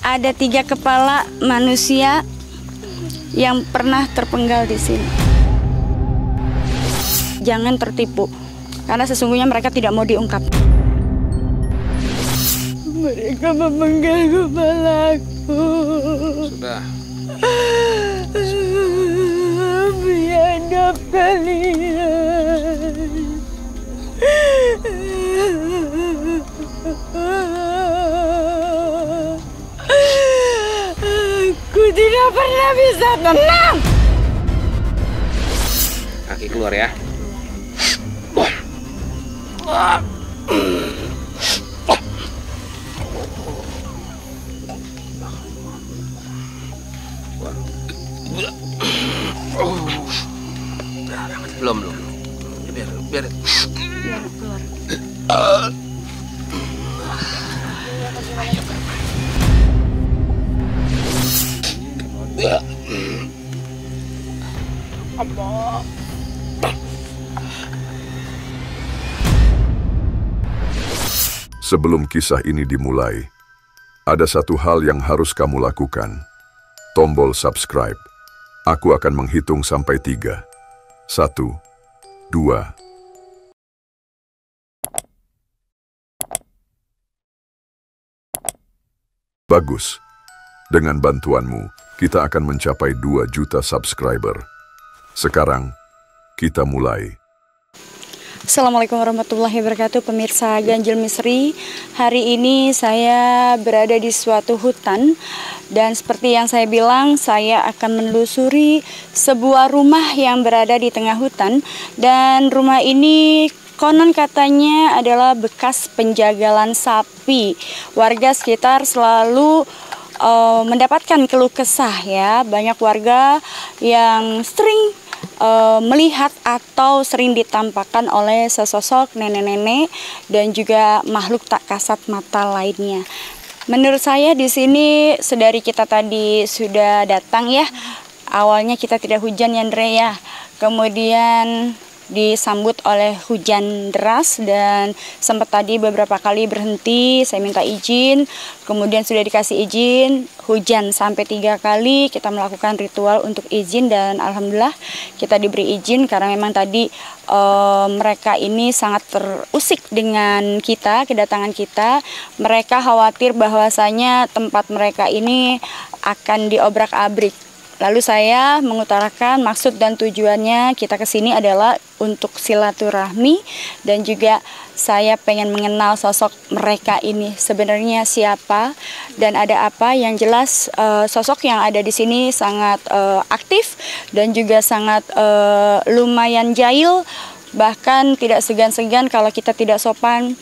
ada 3 kepala manusia yang pernah terpenggal di sini. Jangan tertipu, karena sesungguhnya mereka tidak mau diungkap. Mereka memenggal kepalaku. Sudah. Biadab kalian. Aku tidak pernah bisa tenang. Kaki keluar ya. Belum. Biar keluar. Sebelum kisah ini dimulai, ada satu hal yang harus kamu lakukan. Tombol subscribe. Aku akan menghitung sampai 3. 1, 2. Bagus. Dengan bantuanmu, kita akan mencapai 2 juta subscriber. Sekarang, kita mulai. Assalamualaikum warahmatullahi wabarakatuh, pemirsa Ganjil Misteri. Hari ini saya berada di suatu hutan, dan seperti yang saya bilang, saya akan menelusuri sebuah rumah yang berada di tengah hutan. Dan rumah ini konon katanya adalah bekas penjagalan sapi. Warga sekitar selalu mendapatkan keluh kesah ya. Banyak warga yang sering melihat atau sering ditampakkan oleh sesosok nenek-nenek dan juga makhluk tak kasat mata lainnya. Menurut saya di sini sedari kita tadi sudah datang ya, awalnya kita tidak hujan ya Andre ya, kemudian disambut oleh hujan deras dan sempat tadi beberapa kali berhenti, saya minta izin, kemudian sudah dikasih izin, hujan sampai 3 kali, kita melakukan ritual untuk izin dan alhamdulillah kita diberi izin karena memang tadi mereka ini sangat terusik dengan kita, kedatangan kita. Mereka khawatir bahwasanya tempat mereka ini akan diobrak-abrik. Lalu saya mengutarakan maksud dan tujuannya kita ke sini adalah untuk silaturahmi dan juga saya pengen mengenal sosok mereka ini sebenarnya siapa dan ada apa. Yang jelas sosok yang ada di sini sangat aktif dan juga sangat lumayan jahil, bahkan tidak segan-segan kalau kita tidak sopan.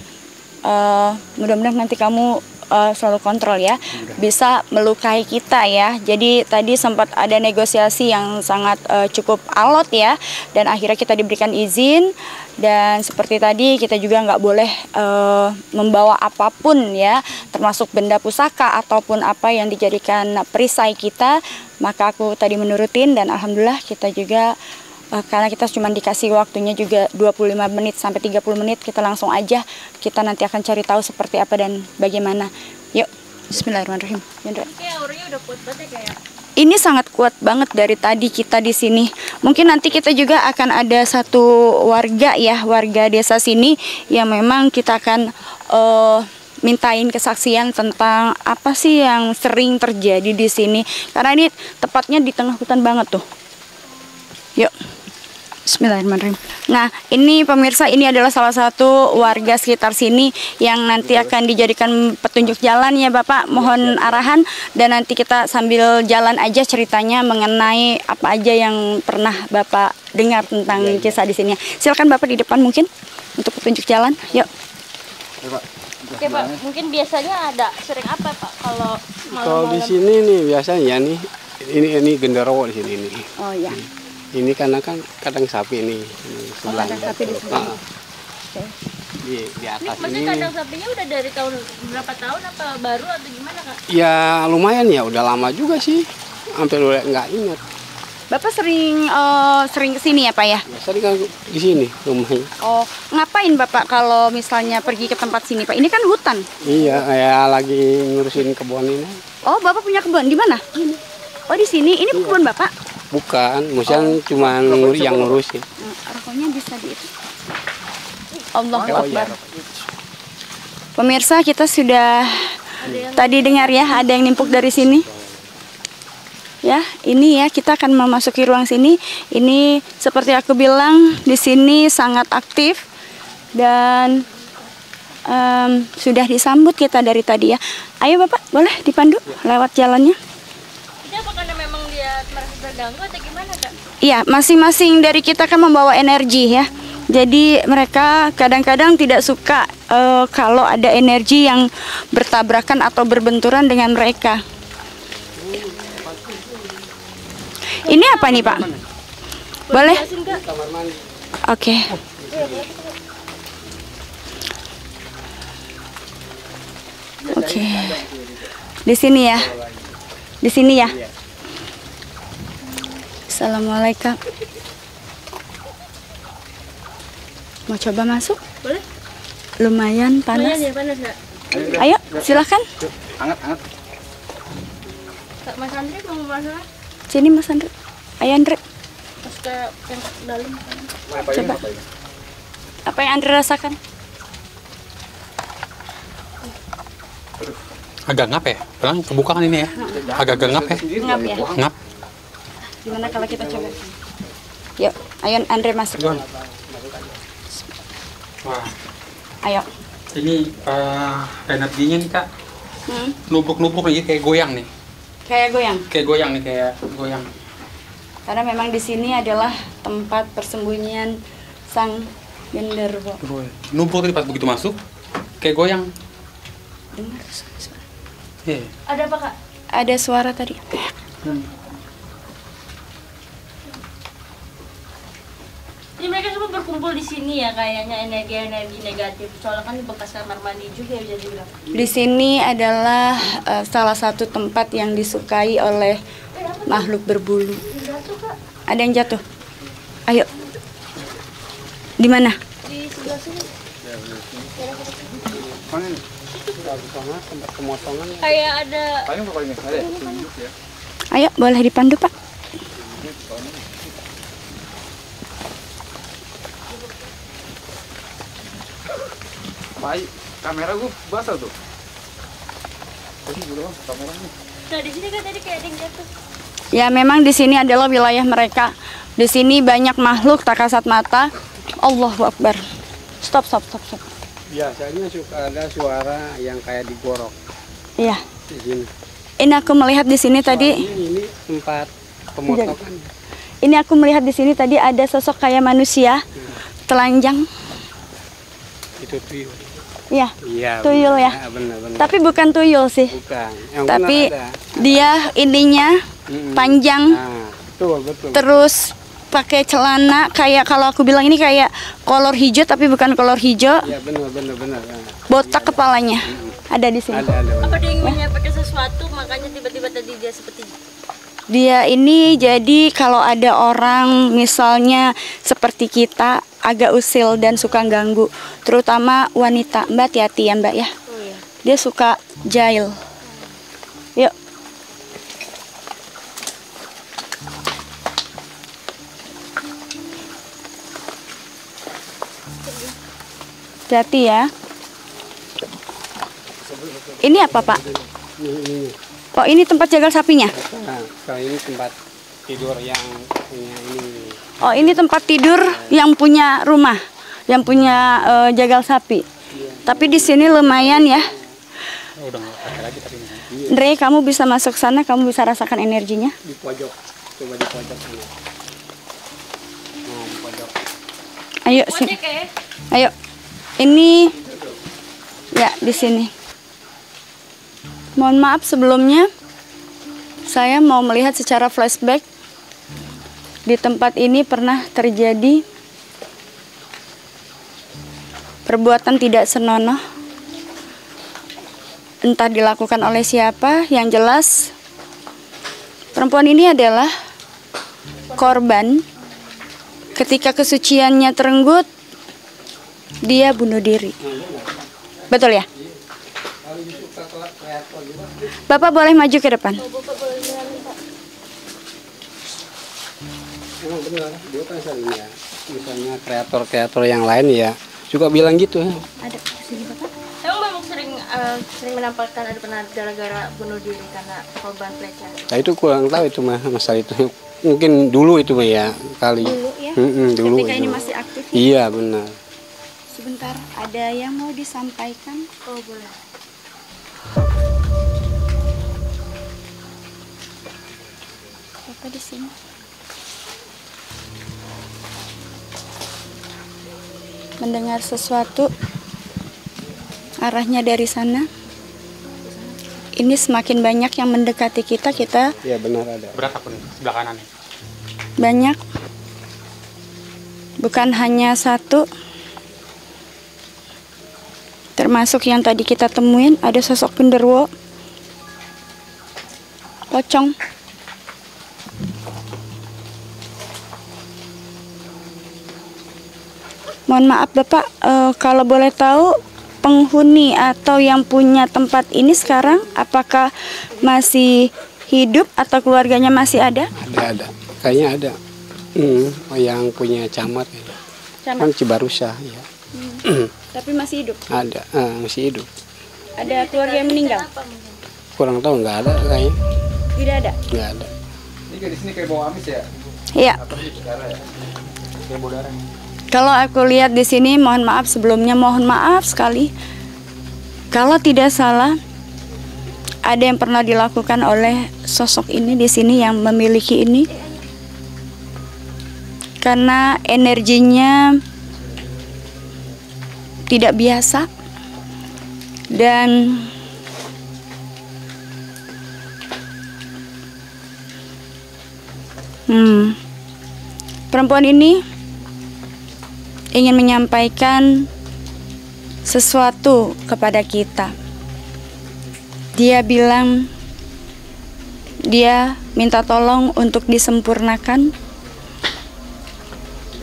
Mudah-mudahan nanti kamu selalu kontrol ya, bisa melukai kita ya. Jadi tadi sempat ada negosiasi yang sangat cukup alot ya, dan akhirnya kita diberikan izin. Dan seperti tadi kita juga nggak boleh membawa apapun ya, termasuk benda pusaka ataupun apa yang dijadikan perisai kita. Maka aku tadi menurutin dan alhamdulillah kita juga karena kita cuma dikasih waktunya juga 25 menit sampai 30 menit, kita langsung aja, kita nanti akan cari tahu seperti apa dan bagaimana. Yuk, bismillahirrahmanirrahim. Kayak auranya udah kuat banget kayak. Ini sangat kuat banget dari tadi kita di sini. Mungkin nanti kita juga akan ada satu warga ya, warga desa sini yang memang kita akan mintain kesaksian tentang apa sih yang sering terjadi di sini. Karena ini tepatnya di tengah hutan banget tuh. Yuk. Bismillahirrahmanirrahim. Nah, ini pemirsa, ini adalah salah satu warga sekitar sini yang nanti akan dijadikan petunjuk jalan ya Bapak. Mohon arahan dan nanti kita sambil jalan aja ceritanya mengenai apa aja yang pernah Bapak dengar tentang kisah di sini. Silakan Bapak di depan mungkin untuk petunjuk jalan. Yuk. Oke Pak, mungkin biasanya ada sering apa Pak kalau malam-malam? Kalau di sini nih biasanya nih ini genderuwo di sini nih. Oh ya. Ini karena kan kandang sapi nih sebelahnya. Kandang sapi di sebelah. Oke. Di atas Maksudnya ini. kandang sapinya udah dari tahun berapa tahun apa baru atau gimana Kak? Ya lumayan ya, udah lama juga sih. Hampir udah nggak ingat. Bapak sering kesini ya Pak ya? Biasanya kan di sini rumahnya. Oh, ngapain Bapak kalau misalnya pergi ke tempat sini Pak? Ini kan hutan. Iya, kayak lagi ngurusin kebun ini. Oh, Bapak punya kebun di mana? Oh, di sini. Ini kebun Bapak? Bukan, maksudnya cuma yang ngurusin. Rokoknya bisa di itu. Allahu Akbar. Pemirsa, kita sudah tadi dengar ya, ada yang nimpuk dari sini. Ya, ini ya, kita akan memasuki ruang sini. Ini seperti aku bilang, di sini sangat aktif dan sudah disambut kita dari tadi ya. Ayo Bapak, boleh dipandu lewat jalannya? Ini apa karena memang dia merasa terganggu atau gimana, Kak? Iya, masing-masing dari kita kan membawa energi ya. Jadi mereka kadang-kadang tidak suka kalau ada energi yang bertabrakan atau berbenturan dengan mereka. Ini apa nih Pak? Boleh? Oke. Oke. Di sini ya. Di sini ya. Assalamualaikum. Mau coba masuk? Boleh? Lumayan panas. Lumayan ya panas, Kak. Ayo, silakan. Hangat. Kak, Mas Andre mau masuk? Sini Mas Andre. Ayo Andre. Pas ke yang dalam. Coba. Apa yang Andre rasakan? Agak ngap ya? Pelan kebuka kan ini ya? Agak ngap ya? Ngap ya? Ngap. Gimana kalau kita coba? Yuk, ayo Andre masuk. Wah, Ayo. ini energinya nih Kak. Hmm, Nubruk-nubruk nih, kayak goyang nih. kayak goyang. Kayak goyang nih, kayak goyang. Karena memang di sini adalah tempat persembunyian sang genderuwo. Nubruk tadi pas begitu masuk, kayak goyang. Dengar suara. Iya. Ada apa, Kak? Ada suara tadi. Jadi mereka semua berkumpul di sini ya kayaknya energi-energi negatif. Soalnya kan bekas kamar mandi juga ya bisa dibilang. Di sini adalah salah satu tempat yang disukai oleh makhluk berbulu. Jatuh, Kak. Ada yang jatuh. Ayo. Di mana? Di sebelah sini. Tempat pemotongan. Kayak ada Ayo, boleh dipandu Pak. Kamera gue basah tuh. Nah, di sini kan tadi kayak ada yang jatuh. Ya, memang di sini adalah wilayah mereka. Di sini banyak makhluk tak kasat mata. Allahu Akbar. Stop. Biasanya suka ada suara yang kayak digorok Iya. di sini. Ini aku melihat di sini tadi. Ini tempat pemotongan. Ini aku melihat di sini tadi ada sosok kayak manusia telanjang. Itu tuyul. Iya. Iya. Tuyul ya. Benar. Tapi bukan tuyul sih. Bukan. Yang Tapi benar ada. dia ininya panjang. Nah, betul. Terus pakai celana kayak, kalau aku bilang ini kayak kolor hijau tapi bukan kolor hijau. Iya benar. Nah, Botak kepalanya. Ada di sini. ada. Apa dia ingin menyampaikan sesuatu makanya tiba-tiba tadi dia seperti Dia ini jadi kalau ada orang misalnya seperti kita agak usil dan suka ganggu, terutama wanita. Mbak hati-hati ya Mbak ya. oh ya. Dia suka jahil. Yuk. Hati-hati ya. Ini apa Pak? Ini. Oh, ini tempat jagal sapinya. Nah, kalau ini tempat tidur yang punya ini. Oh, ini tempat tidur yang punya rumah, yang punya jagal sapi. Tapi di sini lumayan ya. Udah nggak ada lagi tapi ini. Andre, kamu bisa masuk sana, kamu bisa rasakan energinya. Di pojok. Coba di pojok sana. Nah, di pojok. Ayo sini. Ojek ya. Ayo. Ini ya di sini. Mohon maaf sebelumnya, saya mau melihat secara flashback. Di tempat ini pernah terjadi perbuatan tidak senonoh. Entah dilakukan oleh siapa, yang jelas perempuan ini adalah korban. Ketika kesuciannya terenggut, dia bunuh diri. Betul ya? Bapak boleh maju ke depan. Memang benar, dia kan sering ya. Misalnya kreator-kreator yang lain ya juga bilang gitu. Ada sini Bapak. Emang Bapak sering menampakkan ada pernah gara-gara bunuh diri karena korban pelecehan? Nah itu kurang tahu itu mah masalah itu. Mungkin dulu itu mah ya kali. Dulu ya. Dulu Ketika itu. ini masih aktif. Ya? Iya benar. Sebentar, ada yang mau disampaikan? Oh boleh. Bapak di sini. Mendengar sesuatu arahnya dari sana. Ini semakin banyak yang mendekati kita Iya benar ada. Berat aku nih, sebelah kanan nih. banyak. Bukan hanya satu. Termasuk yang tadi kita temuin ada sosok genderuwo. Pocong. Mohon maaf Bapak, kalau boleh tahu penghuni atau yang punya tempat ini sekarang apakah masih hidup atau keluarganya masih ada? Ada. Kayaknya ada. Yang punya camat ya. Kan Cibarusah ya. Tapi masih hidup. Ada, masih hidup. Ada keluarga yang meninggal? Kurang tahu nggak ada kayaknya. Tidak ada. Nggak ada. Ini kayak di sini kayak bau amis ya? Iya. Atau di darah ya? Kayak bau darah. Kalau aku lihat di sini, mohon maaf sebelumnya, mohon maaf sekali. Kalau tidak salah, ada yang pernah dilakukan oleh sosok ini di sini yang memiliki ini. Karena energinya tidak biasa dan perempuan ini ingin menyampaikan sesuatu kepada kita. Dia bilang dia minta tolong untuk disempurnakan,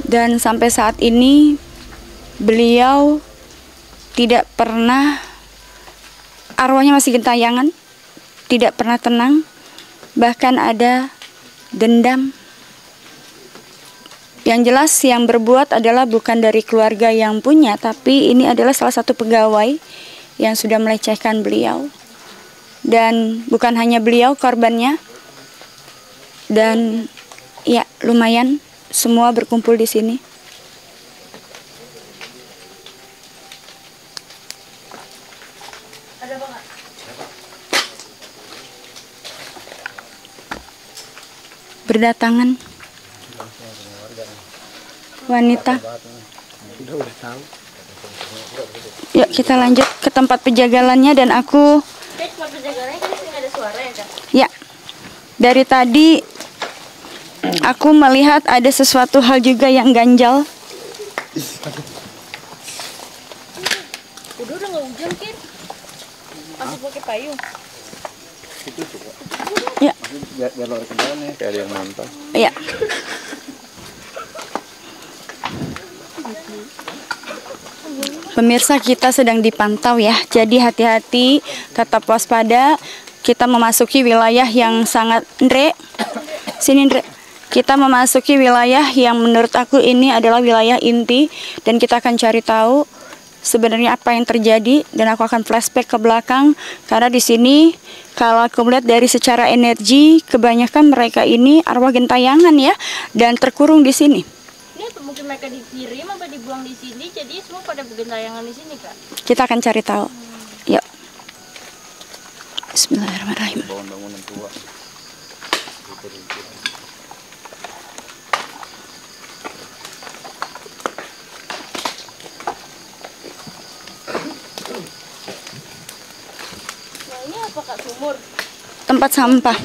dan sampai saat ini beliau tidak pernah, arwahnya masih gentayangan, tidak pernah tenang, bahkan ada dendam. Yang jelas yang berbuat adalah bukan dari keluarga yang punya, tapi ini adalah salah satu pegawai yang sudah melecehkan beliau. Dan bukan hanya beliau korbannya, dan ya lumayan semua berkumpul di sini. Ada apa nggak? Berdatangan wanita. Udah tahu. Yuk kita lanjut ke tempat penjagalannya, dan aku Kayak cuma penjagaannya kan di sini ada suara ya Kak? ya dari tadi aku melihat ada sesuatu hal juga yang ganjal. Udah nggak hujan Kit? Masih pakai payung. Ya, Biar lari ke jalan ya. Kayak ada yang nonton. ya. Pemirsa, kita sedang dipantau ya. Jadi hati-hati, tetap waspada. Kita memasuki wilayah yang sangat sini kita memasuki wilayah yang menurut aku ini adalah wilayah inti, dan kita akan cari tahu sebenarnya apa yang terjadi, dan aku akan flashback ke belakang karena di sini kalau aku melihat dari secara energi kebanyakan mereka ini arwah gentayangan ya, dan terkurung di sini. Ini apa mungkin mereka dikirim apa dibuang di sini, jadi semua pada bergentayangan di sini Kak? Kita akan cari tahu. Yuk. Bismillahirrahmanirrahim. Bangunan tua. Nah ini apa Kak, sumur? Tempat sampah.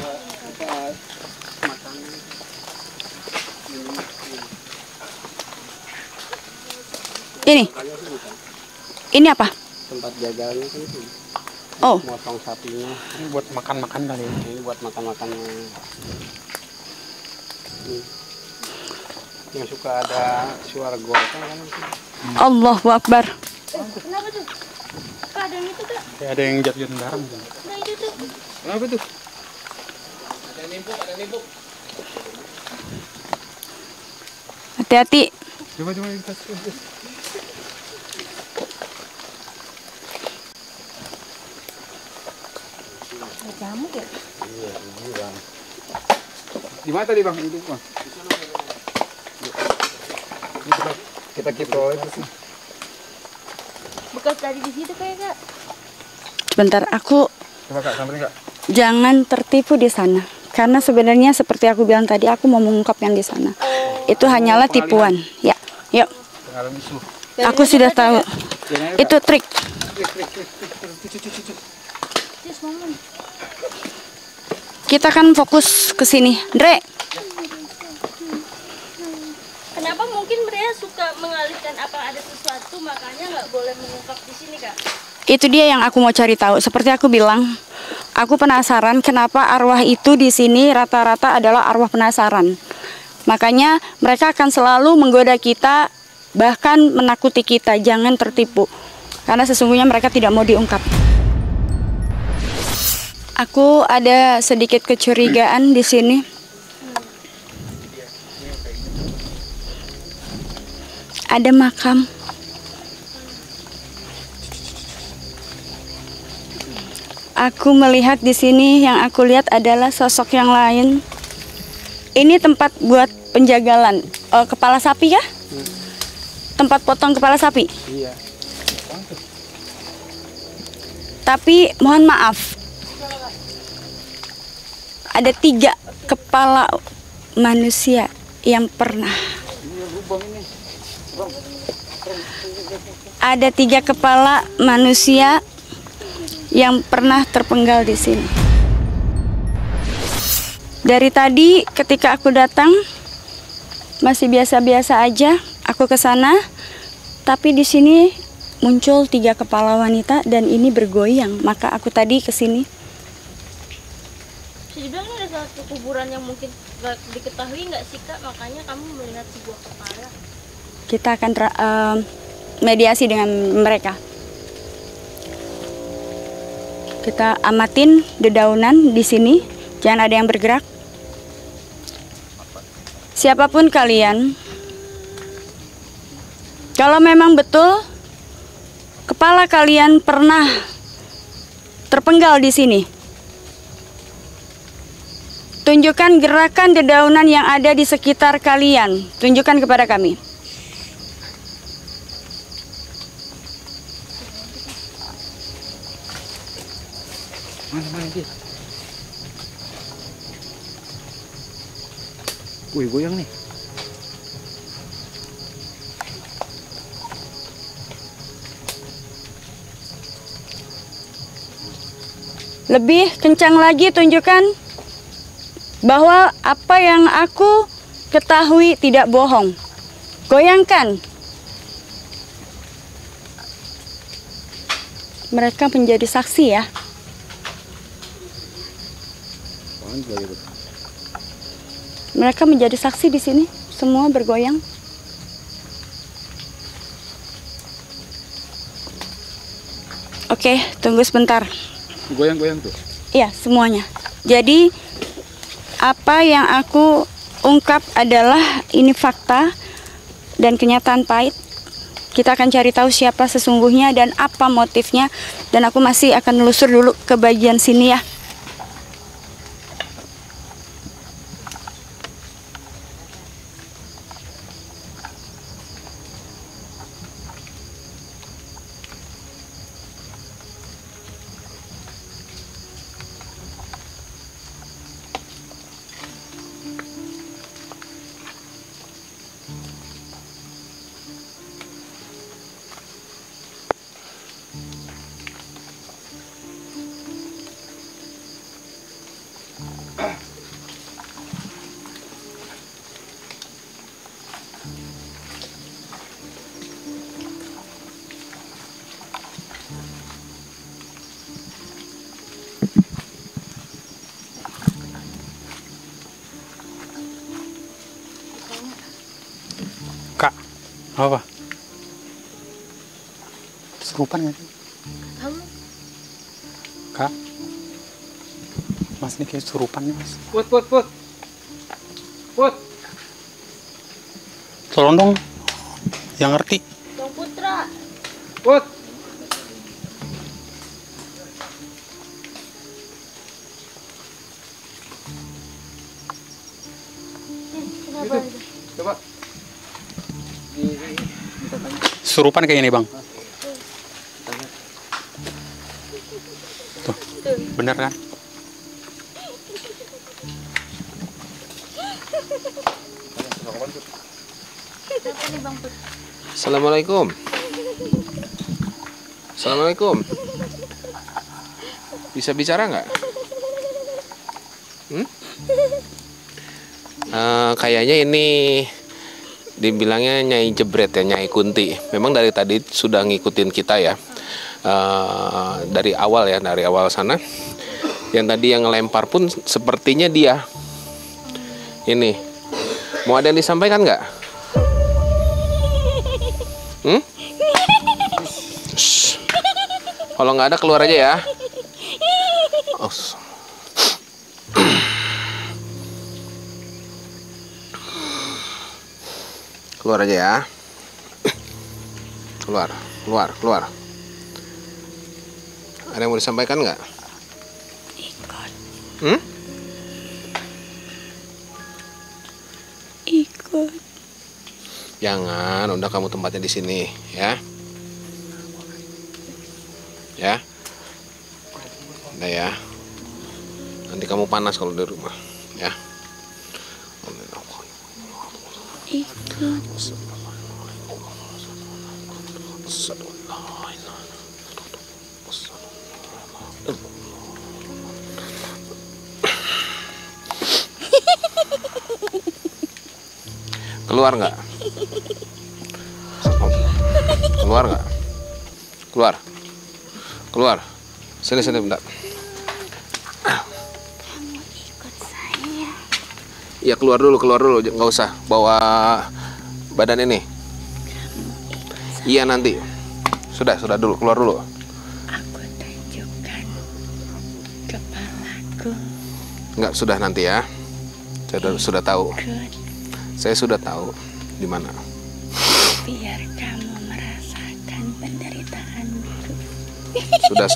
Ini apa? Tempat jagalnya kan itu. Oh, Motong sapinya. Ini buat makan-makan kali. Ini buat makan-makannya. Yang suka ada suara gorekan kan itu. Allahu Akbar. Kenapa tuh? Kak ada yang itu Kak? Kayak ada yang jatuh-jatuh garam. Nah itu tuh. Kenapa tuh? Hati-hati. Coba kita. Jamuk ya? Di mana tadi bang? Itu bang. Kita keep rolling terus nih. Bekas tadi di situ kayak kak. Sebentar, aku Coba kak, samperin kak. jangan tertipu di sana. Karena sebenarnya seperti aku bilang tadi, aku mau mengungkap yang di sana. Itu hanyalah tipuan. Ya, yuk. Pengalaman musuh. Aku sudah tahu. Itu trik. Cis, momen. Kita kan fokus ke sini. Dre, Kenapa mungkin mereka suka mengalihkan apa ada sesuatu, makanya nggak boleh mengungkap di sini kak? itu dia yang aku mau cari tahu. Seperti aku bilang, aku penasaran kenapa arwah itu di sini rata-rata adalah arwah penasaran. Makanya mereka akan selalu menggoda kita, bahkan menakuti kita. Jangan tertipu. Karena sesungguhnya mereka tidak mau diungkap. Aku ada sedikit kecurigaan di sini. Ada makam. Aku melihat di sini, yang aku lihat adalah sosok yang lain. Ini tempat buat penjagalan kepala sapi ya? Tempat potong kepala sapi. Iya. Tapi mohon maaf, ada 3 kepala manusia yang pernah. Ada 3 kepala manusia yang pernah terpenggal di sini. Dari tadi ketika aku datang masih biasa-biasa aja, aku ke sana, tapi di sini muncul 3 kepala wanita dan ini bergoyang. Maka aku tadi ke sini. Bisa dibilang ini ada satu kuburan yang mungkin nggak diketahui nggak sih kak, makanya kamu melihat sebuah kepala. Kita akan mediasi dengan mereka. Kita amatin dedaunan di sini, jangan ada yang bergerak. Siapapun kalian, kalau memang betul kepala kalian pernah terpenggal di sini, tunjukkan gerakan dedaunan yang ada di sekitar kalian. Tunjukkan kepada kami. Mana dia? Wih, goyang nih. Lebih kencang lagi tunjukkan bahwa apa yang aku ketahui tidak bohong. Goyangkan. Mereka menjadi saksi ya. Mereka menjadi saksi di sini. Semua bergoyang. Oke, tunggu sebentar. Goyang-goyang tuh. Iya, semuanya. Jadi apa yang aku ungkap adalah ini fakta dan kenyataan pahit. Kita akan cari tahu siapa sesungguhnya dan apa motifnya. Dan aku masih akan nelusur dulu ke bagian sini ya. Kak, apa? Serupan nggak sih? Kamu Kak, Mas ini kayak surupan nih mas. Put. Tolong dong, yang ngerti. Bang Putra. Put. Kenapa? Coba. Surupan kayak ini bang. Tuh, bener kan? Kenapa nih Bang Putra? Assalamualaikum. Assalamualaikum. Bisa bicara nggak? Kayaknya ini dibilangnya Nyai Jebret ya, Nyai Kunti. Memang dari tadi sudah ngikutin kita ya. Dari awal sana. Yang tadi yang ngelempar pun sepertinya dia. Ini. Mau ada yang disampaikan nggak? Shh. Kalau nggak ada keluar aja ya. Oh. Keluar aja ya. Keluar. Ada yang mau disampaikan nggak? Ikut. Jangan, udah kamu tempatnya di sini ya. Ya. Udah ya. Nanti kamu panas kalau di rumah, ya. Ikut. Keluar nggak? Keluar. Sini bentar. Kamu ikut saya. Ya keluar dulu, nggak usah bawa badan ini. Iya nanti. Sudah dulu, keluar dulu. Aku tunjukkan kepalaku. Nggak, sudah nanti ya. Saya sudah tahu. Ikut. Saya sudah tahu di mana. Biar kamu merasakan penderitaanku. Sudah.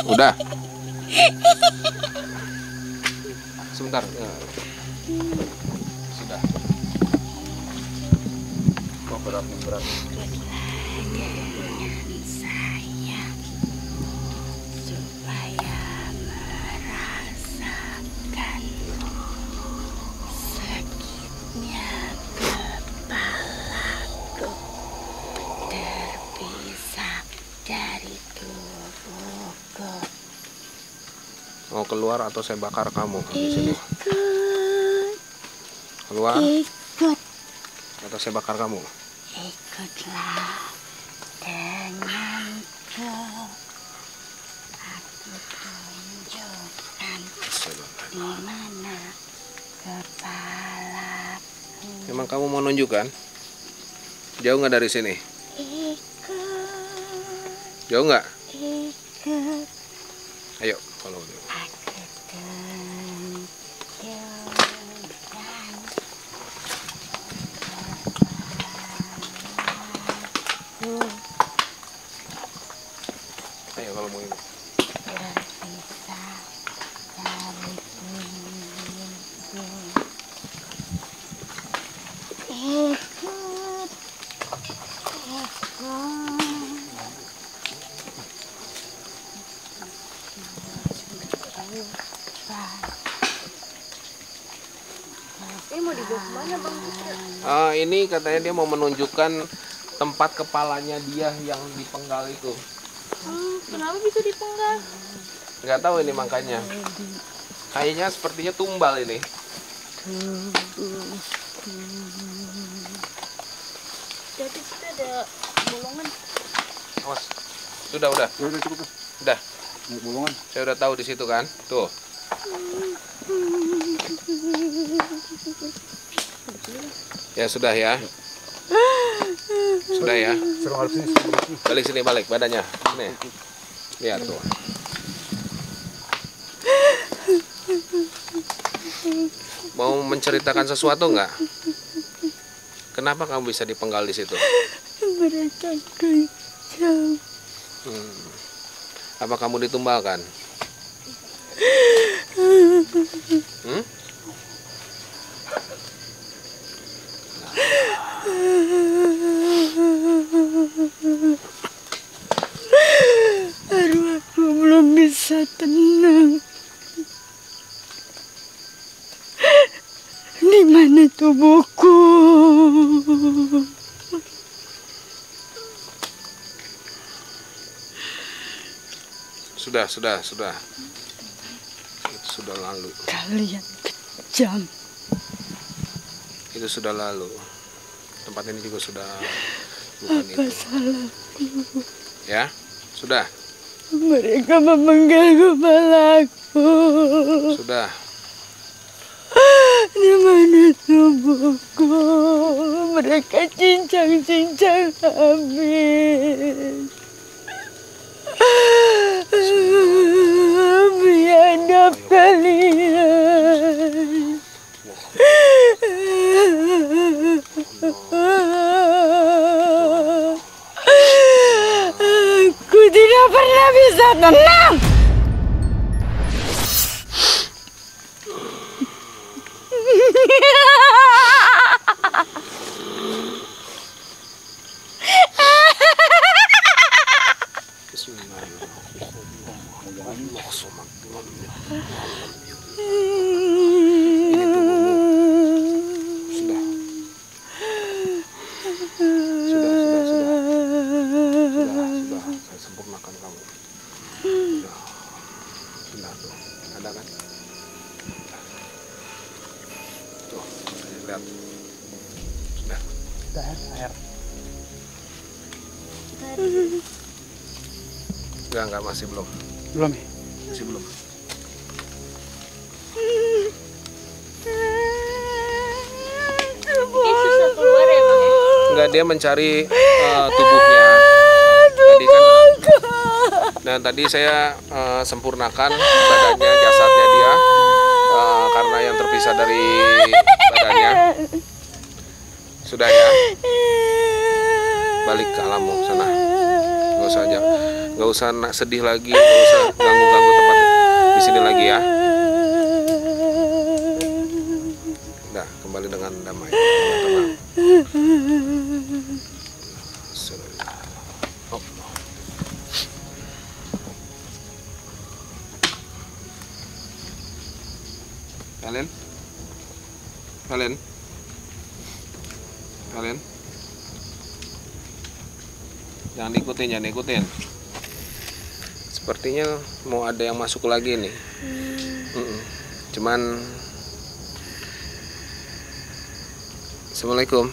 Udah. Sebentar. Sudah. Kok berat. Dengan saya supaya merasakan sakitnya kepalaku terpisah dari tubuhku. Mau keluar atau saya bakar kamu di sini? Keluar Ikut. atau saya bakar kamu? Ikutlah denganku. Aku tunjukkan di mana kepalaku. Memang kamu mau nunjukkan? Jauh nggak dari sini? Ikut. Jauh nggak? Ikut. Ayo, follow dulu. Aku tunjukkan. Ayo kalau mau ini. Terpisah dari tubuhku. Ikut. Ini mau dibawa kemana Bang Putra? Ini katanya dia mau menunjukkan tempat kepalanya dia yang dipenggal itu. Kenapa bisa dipenggal? Nggak tahu ini makanya. Kayaknya sepertinya tumbal ini. Jadi kita ada bolongan. Awas. Sudah. Udah cukup. Udah. Ini bolongan. Saya udah tahu di situ kan. Tuh. Ya sudah ya. Sudah ya. Serong harus sini. Balik sini, balik badannya. Sini. Lihat tuh. Mau menceritakan sesuatu nggak? Kenapa kamu bisa dipenggal di situ? Mereka kencang. Apa kamu ditumbalkan? Aduh, aku belum bisa tenang. Di mana tubuhku? Sudah. Itu sudah lalu. Kalian kejam. Itu sudah lalu. Tempat ini juga sudah bukan Apa itu. salahku? Ya, sudah. Mereka memenggal kepalaku. Sudah. Di mana tubuhku? Mereka cincang-cincang habis. Biadab kalian. Aku tidak pernah bisa tenang. Sudah, saya sempurnakan kamu. Sudah tuh, ada kan? Tuh, lihat. Sudah. Air. Enggak, masih belum. Belum ya? Masih belum. Kayak susah keluar ya Bang ya? Enggak, dia mencari tubuhnya. Tadi kan. Dan tadi saya sempurnakan badannya, jasadnya dia, karena yang terpisah dari badannya. Sudah ya. Balik ke alammu sana. Nggak usah sedih lagi, nggak usah ganggu tempat di sini lagi ya. Udah, kembali dengan damai, dengan tenang. Oh. Kalian jangan ikutin. Sepertinya mau ada yang masuk lagi nih. Cuman Assalamualaikum.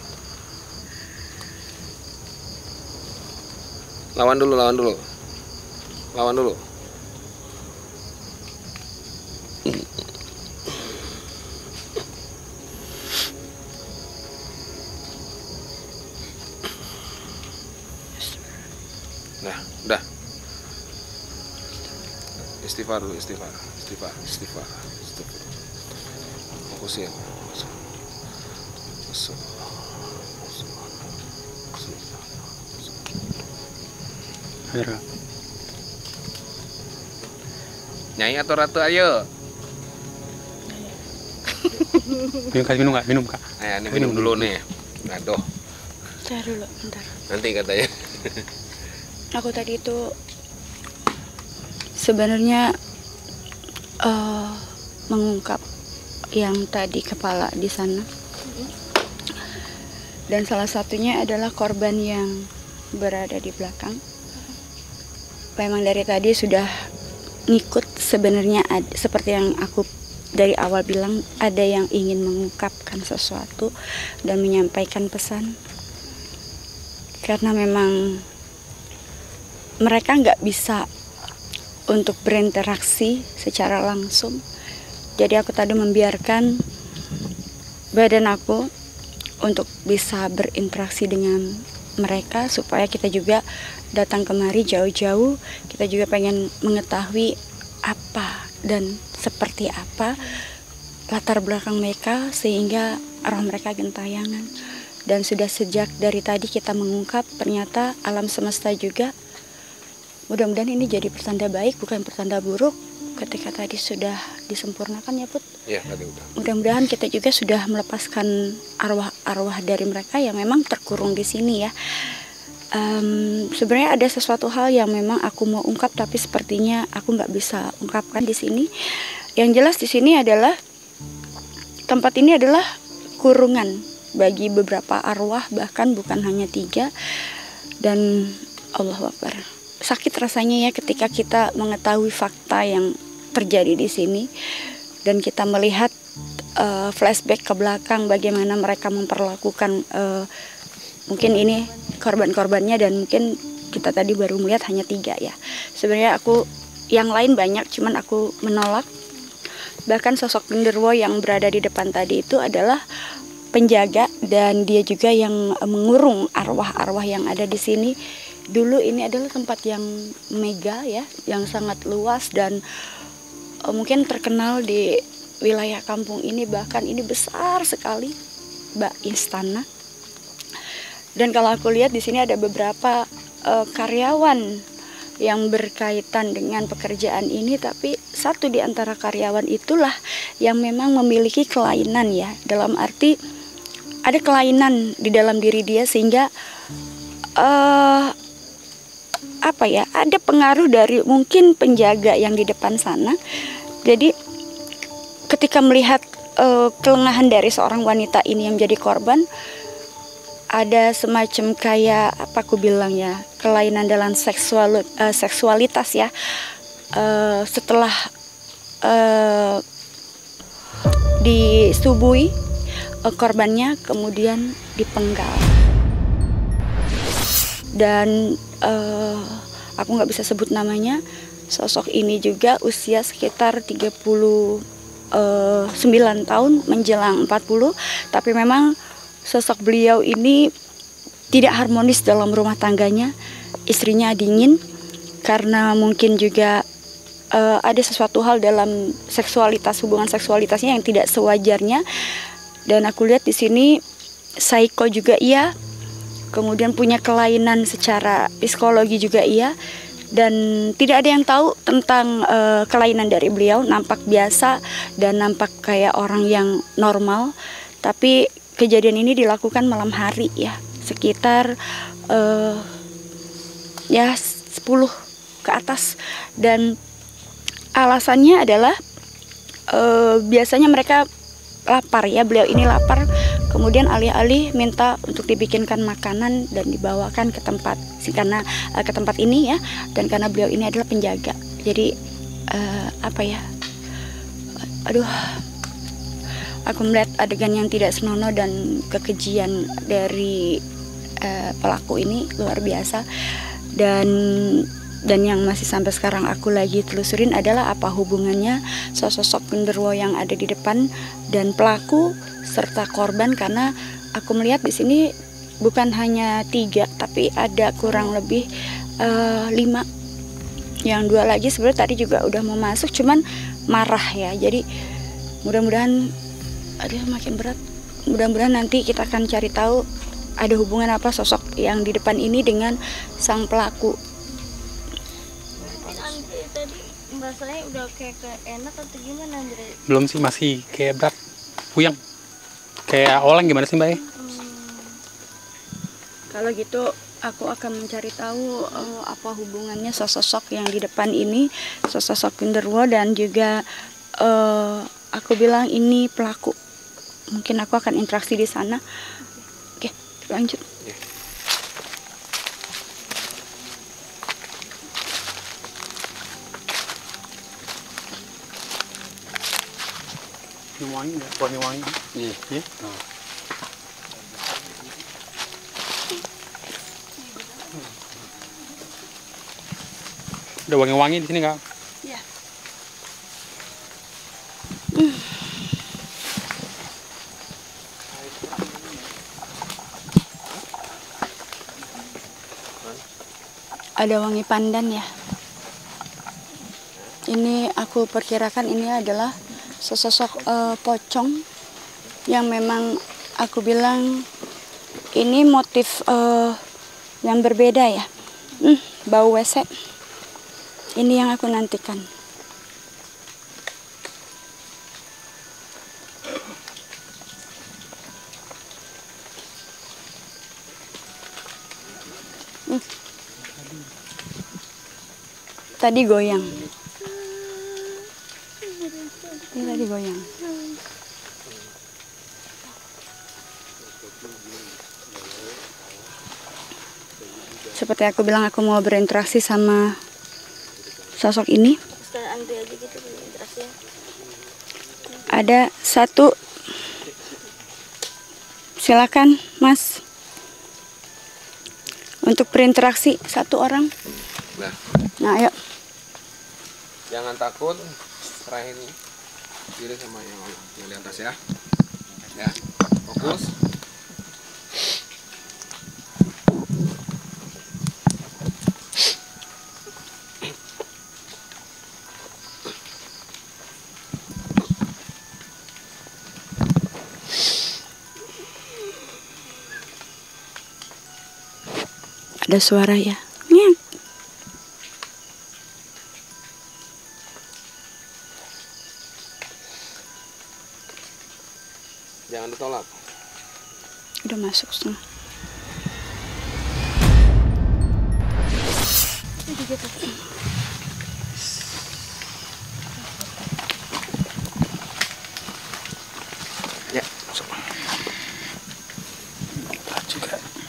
Lawan dulu. Nah, udah. Istighfar dulu, istighfar. Fokusin. Air. Nyai atau Ratu, ayo. Minum nggak? Minum kak. Ini minum dulu nih. Aduh, Bentar dulu, bentar. nanti katanya. Aku tadi itu sebenarnya mengungkap yang tadi kepala di sana. Dan salah satunya adalah korban yang berada di belakang. Memang dari tadi sudah ngikut, sebenarnya seperti yang aku dari awal bilang, ada yang ingin mengungkapkan sesuatu dan menyampaikan pesan. Karena memang mereka nggak bisa untuk berinteraksi secara langsung. Jadi aku tadi membiarkan badan aku untuk bisa berinteraksi dengan mereka, supaya kita juga datang kemari jauh-jauh. Kita juga pengen mengetahui apa dan seperti apa latar belakang mereka sehingga roh mereka gentayangan. Dan sudah sejak dari tadi kita mengungkap, ternyata alam semesta juga, mudah-mudahan ini jadi pertanda baik bukan pertanda buruk ketika tadi sudah disempurnakan ya Put. Iya, tadi udah. Mudah-mudahan kita juga sudah melepaskan arwah-arwah dari mereka yang memang terkurung di sini ya. Sebenarnya ada sesuatu hal yang memang aku mau ungkap, tapi sepertinya aku nggak bisa ungkapkan di sini. Yang jelas di sini adalah tempat ini adalah kurungan bagi beberapa arwah, bahkan bukan hanya 3. Dan Allahu Akbar, sakit rasanya ya ketika kita mengetahui fakta yang terjadi di sini dan kita melihat flashback ke belakang bagaimana mereka memperlakukan mungkin ini korban-korbannya, dan mungkin kita tadi baru melihat hanya 3 ya. Sebenarnya aku yang lain banyak, cuman aku menolak. Bahkan sosok genderuwo yang berada di depan tadi itu adalah penjaga, dan dia juga yang mengurung arwah-arwah yang ada di sini. Dulu ini adalah tempat yang mega ya, yang sangat luas dan mungkin terkenal di wilayah kampung ini, bahkan ini besar sekali, istana. Dan kalau aku lihat di sini ada beberapa karyawan yang berkaitan dengan pekerjaan ini, tapi satu di antara karyawan itulah yang memang memiliki kelainan ya, dalam arti ada kelainan di dalam diri dia sehingga ada pengaruh dari mungkin penjaga yang di depan sana. Jadi ketika melihat kelengahan dari seorang wanita ini yang menjadi korban, ada semacam kayak apa aku bilang ya, kelainan dalam seksualitas ya. Setelah disubuhi korbannya kemudian dipenggal, dan aku nggak bisa sebut namanya. Sosok ini juga usia sekitar 39 tahun menjelang 40, tapi memang sosok beliau ini tidak harmonis dalam rumah tangganya. Istrinya dingin karena mungkin juga ada sesuatu hal dalam hubungan seksualitasnya yang tidak sewajarnya. Dan aku lihat di sini psycho juga iya, kemudian punya kelainan secara psikologi juga iya, dan tidak ada yang tahu tentang kelainan dari beliau. Nampak biasa dan nampak kayak orang yang normal, tapi kejadian ini dilakukan malam hari ya, sekitar 10 ke atas. Dan alasannya adalah biasanya mereka lapar ya, beliau ini lapar, kemudian alih-alih minta untuk dibikinkan makanan dan dibawakan ke tempat ini ya, dan karena beliau ini adalah penjaga, jadi aku melihat adegan yang tidak senonoh dan kekejian dari pelaku ini luar biasa. Dan yang masih sampai sekarang aku lagi telusurin adalah apa hubungannya sosok genderuwo yang ada di depan dan pelaku serta korban, karena aku melihat di sini bukan hanya 3 tapi ada kurang lebih 5. Yang 2 lagi sebenarnya tadi juga udah mau masuk cuman marah ya. Jadi mudah-mudahan makin berat. Mudah-mudahan nanti kita akan cari tahu ada hubungan apa sosok yang di depan ini dengan sang pelaku. Rasanya udah kayak enak atau gimana, Andre? Belum sih, masih kayak berat, puyeng. Kayak oleng gimana sih Mbak? Kalau gitu aku akan mencari tahu apa hubungannya sosok yang di depan ini, sosok genderuwo, dan juga aku bilang ini pelaku. Mungkin aku akan interaksi di sana. Oke, lanjut. Ini wangi nggak? Wangi-wangi. Iya. Udah wangi-wangi di sini nggak? Iya. ada wangi pandan ya. Ini aku perkirakan ini adalah sesosok pocong yang memang aku bilang ini motif yang berbeda ya. Bau WC. Ini yang aku nantikan. Tadi goyang. Ini tadi goyang. Seperti aku bilang, aku mau berinteraksi sama sosok ini. Ada satu. Silakan, Mas. Untuk berinteraksi satu orang. Nah, ayo. Jangan takut, serahin diri sama yang di atas ya. Ya, fokus. Ada suara ya. Nyek. Jangan ditolak. Udah masuk setengah. Ya, masuk.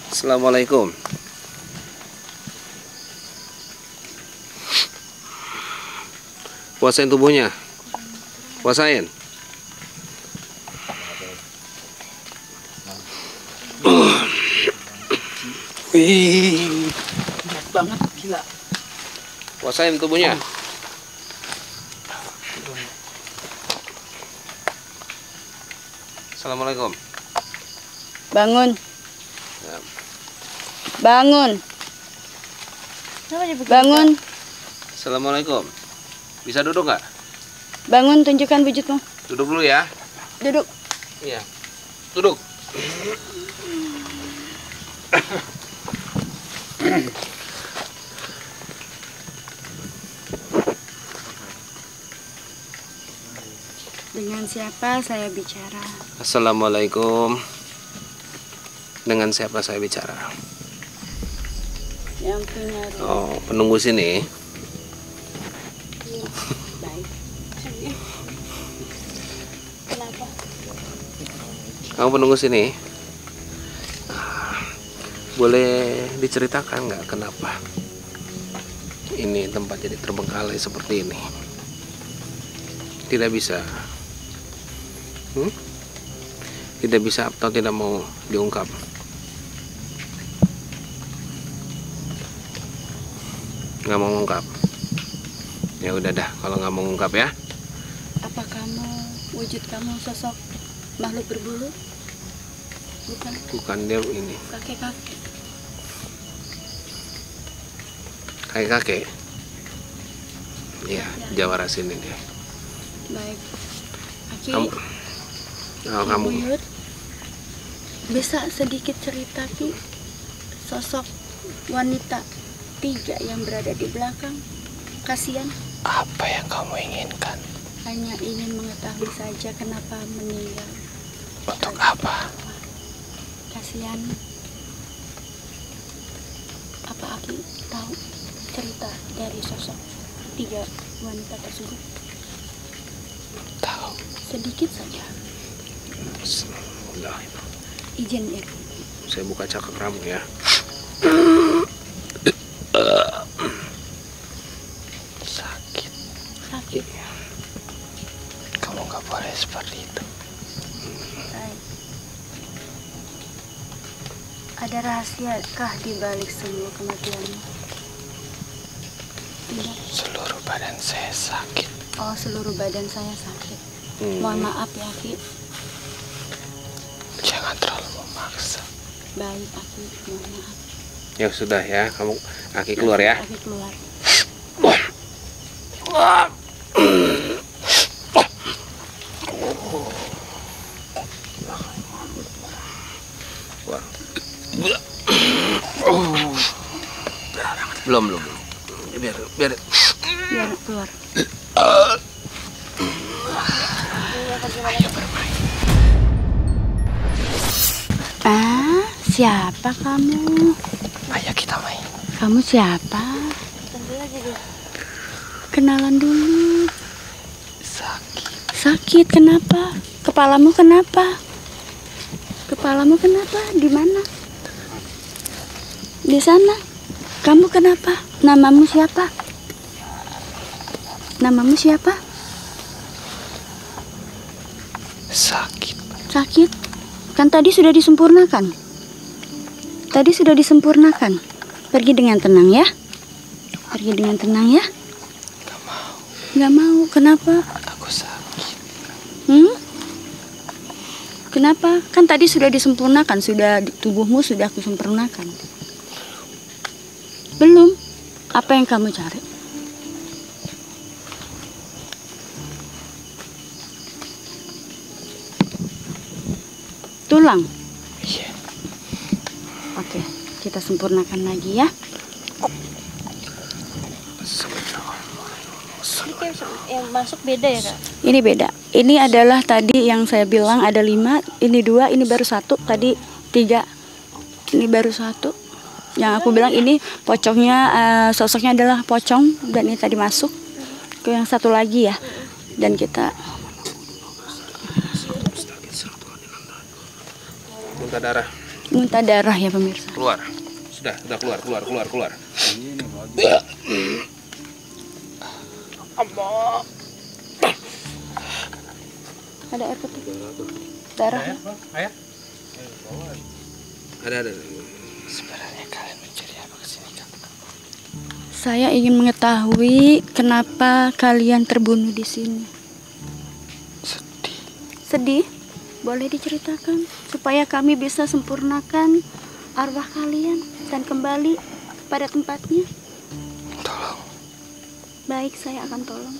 Assalamualaikum. Kuasain tubuhnya. Kuasain. Wih, berat banget, gila. Kuasain tubuhnya. Assalamualaikum. Bangun. Ya. Bangun. Bangun. Assalamualaikum. Bisa duduk nggak? Bangun, tunjukkan wujudmu. Duduk dulu ya. Duduk. Iya. Duduk. Dengan siapa saya bicara? Assalamualaikum. Dengan siapa saya bicara? Yang punya rumah. Oh, penunggu sini. Baik. Kenapa? Kamu penunggu sini? Boleh diceritakan nggak kenapa ini tempat jadi terbengkalai seperti ini? Tidak bisa. Tidak bisa atau tidak mau diungkap? Nggak mau ngungkap? Ya udah dah, kalau nggak mau ngungkap ya. Apa wujud kamu sosok makhluk berbulu? Bukan. Bukan, dia ini. Kakek-kakek. Kakek-kakek. Iya, Jawara sini dia. Baik. Aki, Kamu. Buyut, bisa sedikit cerita Ki sosok wanita 3 yang berada di belakang? Kasihan. Apa yang kamu inginkan? Hanya ingin mengetahui saja kenapa meninggal. Untuk apa? Kasihan. Apa Aki tahu cerita dari sosok 3 wanita tersebut? Tahu. Sedikit saja. Bismillah. Izin ya. Saya buka cakak kamu ya. Sakit. Sakit. Kamu nggak boleh seperti itu. Baik. Ada rahasiakah di balik semua kematianmu? Tidak. Seluruh badan saya sakit. Oh, seluruh badan saya sakit. Mohon maaf ya, Ki. Jangan terlalu memaksa. Baik, Aki. Mohon maaf. Ya sudah ya, kamu Aki keluar ya. Aki keluar. Belum. Biar keluar. Siapa kamu? Ayo kita main. Kamu siapa? Kenalan dulu. Sakit kenapa? Kepalamu kenapa? Di mana? Di sana. Kamu kenapa? Namamu siapa? Sakit? Kan tadi sudah disempurnakan. Pergi dengan tenang ya. Gak mau. Kenapa? Aku sakit. Kenapa? Kan tadi sudah disempurnakan, tubuhmu sudah aku sempurnakan. Belum. Apa yang kamu cari? Tulang? Iya. Oke, kita sempurnakan lagi ya. Yang masuk beda ya Kak? Ini beda. Ini adalah tadi yang saya bilang ada 5, ini 2, ini baru 1, tadi 3, ini baru 1. Yang aku bilang ini pocongnya, sosoknya adalah pocong, dan ini tadi masuk ke yang satu lagi ya. Dan kita muntah darah ya pemirsa. keluar. Sudah keluar. Ada air putih. Darah. Ayah. Ada. Sebenarnya kalian mencari apa kesini, Kak? Saya ingin mengetahui kenapa kalian terbunuh di sini. Sedih? Boleh diceritakan supaya kami bisa sempurnakan arwah kalian dan kembali pada tempatnya. Tolong. Baik, saya akan tolong.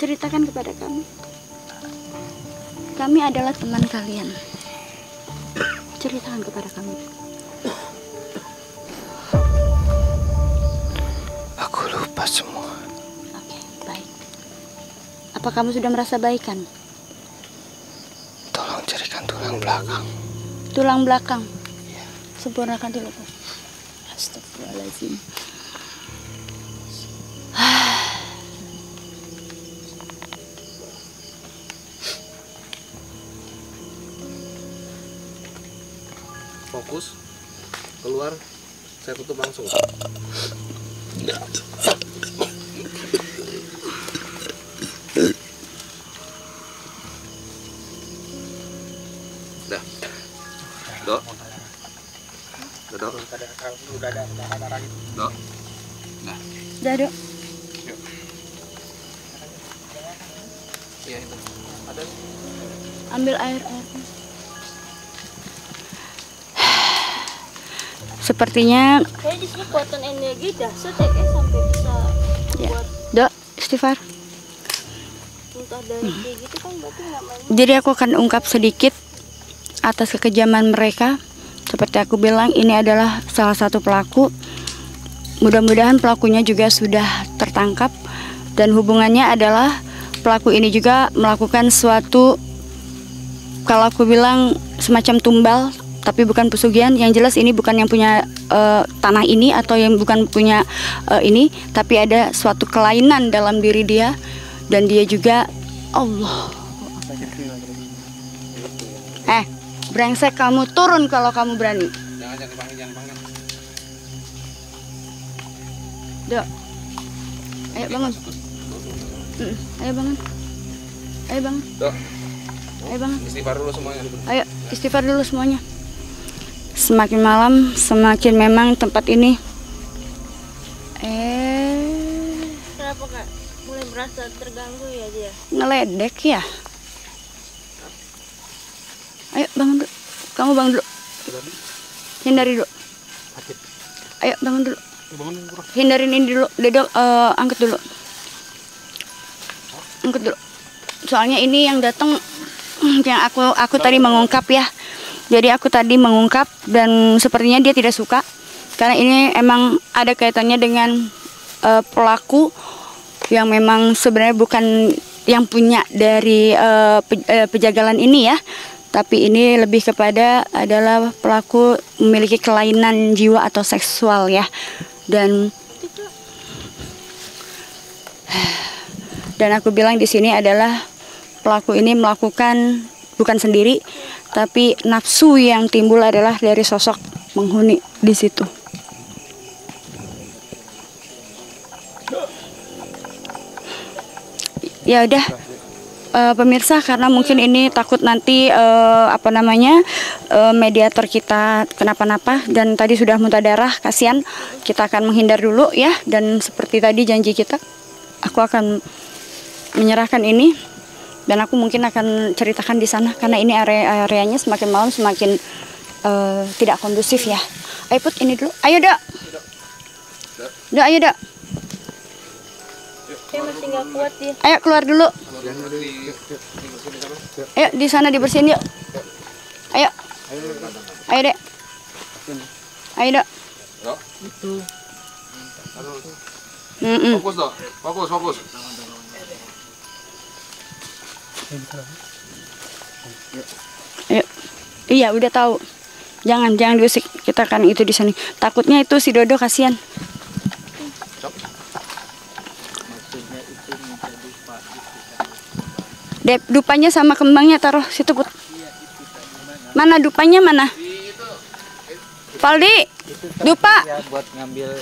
Ceritakan kepada kami. Kami adalah teman kalian. Ceritakan kepada kami. Aku lupa semua. Oke, baik. Apa kamu sudah merasa baikan? Tolong carikan tulang belakang. Tulang belakang? Iya. Sempurnakan dulu. Astagfirullahaladzim. Fokus. Keluar. Saya tutup langsung. Dah. Dok. Udah ada darah gitu. Dok. Udah, Dok. Iya itu. Ada. Ambil air. Sepertinya Kayak di sini kuatan energi dahsyat ya Kak, sampai bisa ya. buat Dok, istighfar. muntah darah kayak gitu kan, berarti nggak main. Jadi aku akan ungkap sedikit atas kekejaman mereka. Seperti aku bilang, ini adalah salah satu pelaku. Mudah-mudahan pelakunya juga sudah tertangkap. Dan hubungannya adalah pelaku ini juga melakukan suatu, kalau aku bilang semacam tumbal, tapi bukan pesugihan. Yang jelas ini bukan yang punya tanah ini, atau yang bukan punya ini, tapi ada suatu kelainan dalam diri dia. Dan dia juga, Allah. Brengsek, kamu turun kalau kamu berani. Jangan dipanggil. Dok, ayo bangun. Ayo bangun. Dok. Ayo bangun. Istighfar dulu semuanya. Ayo istighfar dulu semuanya. Semakin malam, semakin memang tempat ini Kenapa Kak? Mulai merasa terganggu ya dia? ngeledek ya. Ayo bangun dulu. Kamu bangun dulu. Hindari dulu. Ayo bangun dulu. Bangun bro. Hindarin ini dulu. Dedok angkat dulu. Angkat dulu. Soalnya ini yang datang yang aku tadi mengungkap ya. Jadi aku tadi mengungkap dan sepertinya dia tidak suka karena ini emang ada kaitannya dengan pelaku yang memang sebenarnya bukan yang punya dari penjagalan ini ya, tapi ini lebih kepada adalah pelaku memiliki kelainan jiwa atau seksual ya, dan aku bilang di sini adalah pelaku ini melakukan bukan sendiri, tapi nafsu yang timbul adalah dari sosok penghuni di situ. Ya udah, pemirsa, karena mungkin ini takut nanti mediator kita kenapa-napa dan tadi sudah muntah darah, kasihan, kita akan menghindar dulu ya. Dan seperti tadi janji kita, aku akan menyerahkan ini dan aku mungkin akan ceritakan di sana karena ini areanya semakin malam semakin tidak kondusif ya. Ayo Put, ini dulu. Ayo Dok. Dok, ayo Dok. Saya masih nggak kuat dia. Ayo keluar dulu. Ayo di sana dibersihin yuk. Ayo. Ayo Dek. Ayo Dok. Fokus Dok. Fokus. Ayo. Iya, udah tahu. Jangan diusik. Kita kan itu di sini. Takutnya itu si Dodo kasihan. Dep, dupanya sama kembangnya taruh situ Put. Mana dupanya mana? Paldi, dupa. Buat ngambil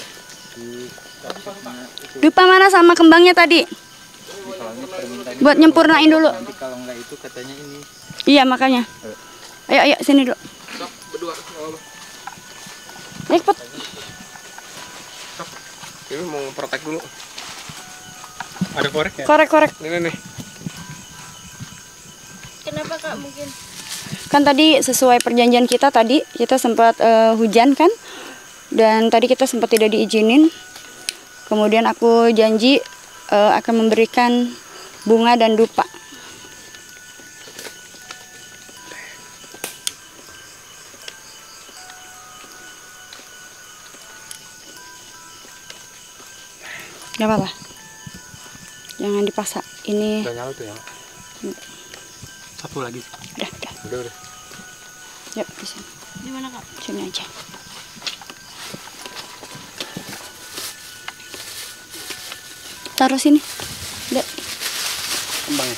Dupa mana sama kembangnya tadi? Buat nyempurnain dulu. nanti kalau nggak itu katanya ini. Iya makanya. Ayo sini dulu. Ayo Put. Ini mau protek dulu. Ada korek ya? Korek. Nih. Kenapa Kak mungkin? Kan tadi sesuai perjanjian kita tadi kita sempat hujan kan, dan tadi kita sempat tidak diizinin. Kemudian aku janji akan memberikan bunga dan dupa. Gak apa-apa, jangan dipaksa. Ini Udah nyala tuh ya. Satu lagi. udah. Yuk di sini. Di mana Kak? Sini aja. Taruh sini. Dek. Kembangnya.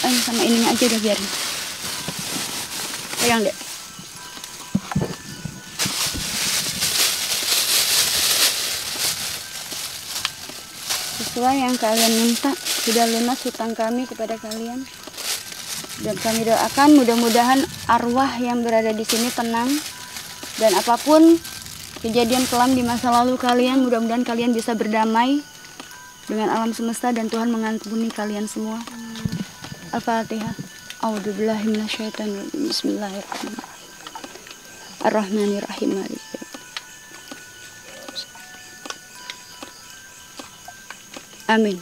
Ayo sama ininya aja udah biarin. Pegang Dek. Sesuai yang kalian minta, sudah lunas hutang kami kepada kalian. Dan kami doakan mudah-mudahan arwah yang berada di sini tenang, dan apapun kejadian kelam di masa lalu kalian, mudah-mudahan kalian bisa berdamai dengan alam semesta dan Tuhan mengampuni kalian semua. Al-Fatihah. A'udzubillahi minasyaitonirrajim. Bismillahirrahmanirrahim. Ar-Rahmanirrahim. Amin.